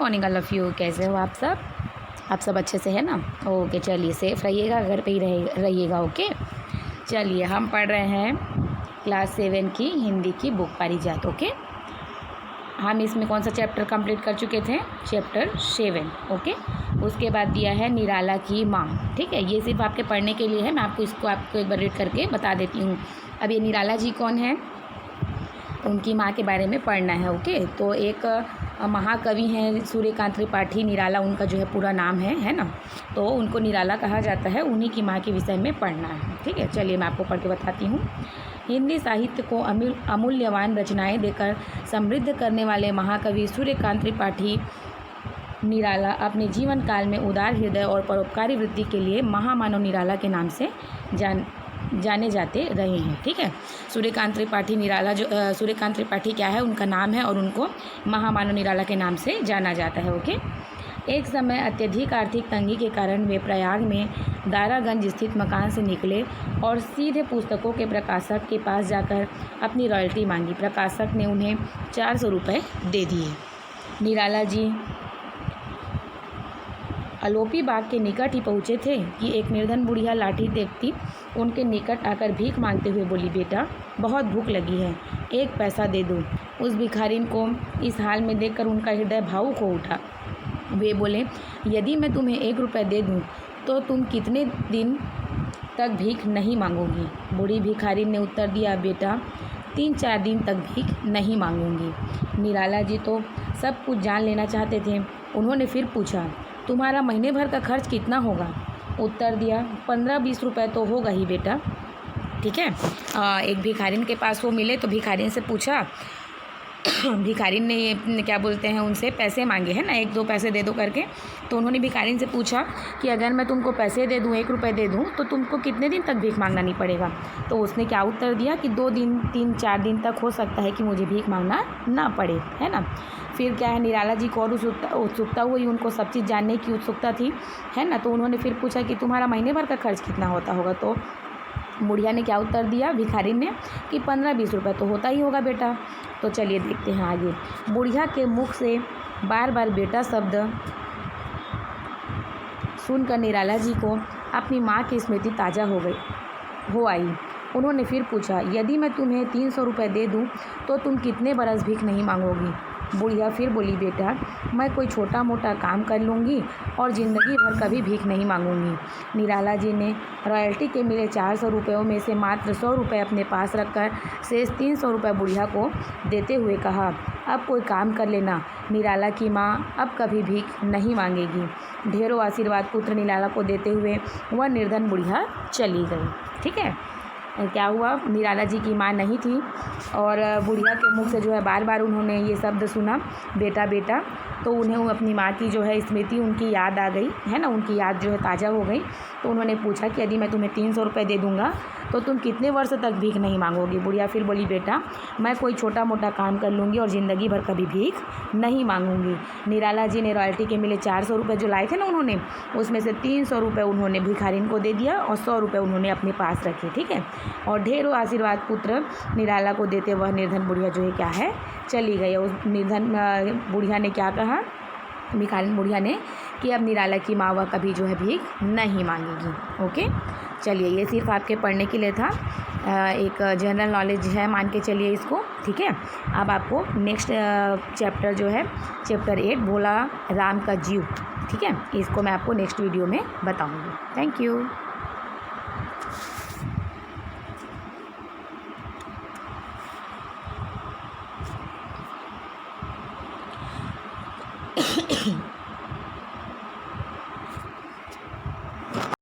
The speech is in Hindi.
Morning all of you. कैसे हो आप सब? आप सब अच्छे से है ना? ओके, चलिए सेफ़ रहिएगा, घर पे ही रहिएगा। ओके, चलिए हम पढ़ रहे हैं क्लास 7 की हिंदी की बुक पारिजात। ओके, हम इसमें कौन सा चैप्टर कंप्लीट कर चुके थे? चैप्टर 7। ओके, उसके बाद दिया है निराला की माँ। ठीक है, ये सिर्फ आपके पढ़ने के लिए है। मैं आपको एक बार रीड करके बता देती हूँ। अब ये निराला जी कौन है, उनकी माँ के बारे में पढ़ना है। ओके, तो एक महाकवि हैं सूर्यकांत त्रिपाठी, निराला उनका जो है पूरा नाम है ना, तो उनको निराला कहा जाता है। उन्हीं की माँ के विषय में पढ़ना है। ठीक है, चलिए मैं आपको पढ़ के बताती हूँ। हिंदी साहित्य को अमूल्यवान रचनाएं देकर समृद्ध करने वाले महाकवि सूर्यकांत त्रिपाठी निराला अपने जीवन काल में उदार हृदय और परोपकारी वृत्ति के लिए महामानव निराला के नाम से जाने जाते रहे हैं। ठीक है, सूर्यकांत त्रिपाठी निराला सूर्यकांत त्रिपाठी क्या है, उनका नाम है और उनको महामानव निराला के नाम से जाना जाता है। ओके, एक समय अत्यधिक आर्थिक तंगी के कारण वे प्रयाग में दारागंज स्थित मकान से निकले और सीधे पुस्तकों के प्रकाशक के पास जाकर अपनी रॉयल्टी मांगी। प्रकाशक ने उन्हें 400 रुपये दे दिए। निराला जी अलोपी बाग के निकट ही पहुँचे थे कि एक निर्धन बुढ़िया लाठी देखती उनके निकट आकर भीख मांगते हुए बोली, बेटा बहुत भूख लगी है, 1 पैसा दे दो। उस भिखारिन को इस हाल में देखकर उनका हृदय भावुक हो उठा। वे बोले, यदि मैं तुम्हें 1 रुपये दे दूं तो तुम कितने दिन तक भीख नहीं मांगोगी? बूढ़ी भिखारिन ने उत्तर दिया, बेटा 3-4 दिन तक भीख नहीं मांगूंगी। निराला जी तो सब कुछ जान लेना चाहते थे। उन्होंने फिर पूछा, तुम्हारा महीने भर का खर्च कितना होगा? उत्तर दिया, 15-20 रुपये तो होगा ही बेटा। ठीक है, एक भिखारिन के पास वो मिले तो भिखारिन से पूछा, भिखारिन ने क्या बोलते हैं, उनसे पैसे मांगे हैं ना, 1-2 पैसे दे दो करके। तो उन्होंने भिखारिन से पूछा कि अगर मैं तुमको पैसे दे दूँ, 1 रुपये दे दूँ, तो तुमको कितने दिन तक भीख मांगना नहीं पड़ेगा? तो उसने क्या उत्तर दिया कि 2 दिन 3-4 दिन तक हो सकता है कि मुझे भीख मांगना ना पड़े, है ना। फिर क्या है, निराला जी को और उत्सुकता हुई, उनको सब चीज़ जानने की उत्सुकता थी, है ना। तो उन्होंने फिर पूछा कि तुम्हारा महीने भर का खर्च कितना होता होगा? तो बुढ़िया ने क्या उत्तर दिया, भिखारिन ने, कि 15-20 रुपये तो होता ही होगा बेटा। तो चलिए देखते हैं आगे। बुढ़िया के मुख से बार बार बेटा शब्द सुनकर निराला जी को अपनी माँ की स्मृति ताज़ा हो आई। उन्होंने फिर पूछा, यदि मैं तुम्हें 300 रुपये दे दूँ तो तुम कितने बरस भीख नहीं मांगोगी? बुढ़िया फिर बोली, बेटा मैं कोई छोटा मोटा काम कर लूँगी और ज़िंदगी भर कभी भीख नहीं मांगूंगी। निराला जी ने रॉयल्टी के मिले 400 रुपयों में से मात्र 100 रुपये अपने पास रखकर शेष 300 रुपये बुढ़िया को देते हुए कहा, अब कोई काम कर लेना, निराला की माँ अब कभी भीख नहीं मांगेगी। ढेरों आशीर्वाद पुत्र निराला को देते हुए वह निर्धन बुढ़िया चली गई। ठीक है, क्या हुआ, निराला जी की माँ नहीं थी और बुढ़िया के मुख से जो है बार बार उन्होंने ये शब्द सुना, बेटा बेटा, तो उन्हें अपनी माँ की जो है स्मृति, उनकी याद आ गई, है ना, उनकी याद जो है ताज़ा हो गई। तो उन्होंने पूछा कि यदि मैं तुम्हें 300 रुपये दे दूँगा तो तुम कितने वर्ष तक भीख नहीं मांगोगी? बुढ़िया फिर बोली, बेटा मैं कोई छोटा मोटा काम कर लूँगी और ज़िंदगी भर कभी भीख नहीं मांगूंगी। निराला जी ने रॉयल्टी के मिले 400 रुपये जो लाए थे ना उन्होंने, उसमें से 300 रुपये उन्होंने भिखारिन को दे दिया और 100 रुपये उन्होंने अपने पास रखे। ठीक है, और ढेरों आशीर्वाद पुत्र निराला को देते वह निर्धन बुढ़िया जो है क्या है, चली गई। उस निर्धन बुढ़िया ने क्या कहा, भिखारिन बुढ़िया ने, कि अब निराला की माँ वह कभी जो है भीख नहीं मांगेगी। ओके, चलिए ये सिर्फ आपके पढ़ने के लिए था, एक जनरल नॉलेज है, मान के चलिए इसको। ठीक है, अब आपको नेक्स्ट चैप्टर जो है चैप्टर 8 भोला राम का जीव, ठीक है, इसको मैं आपको नेक्स्ट वीडियो में बताऊँगी। Thank you.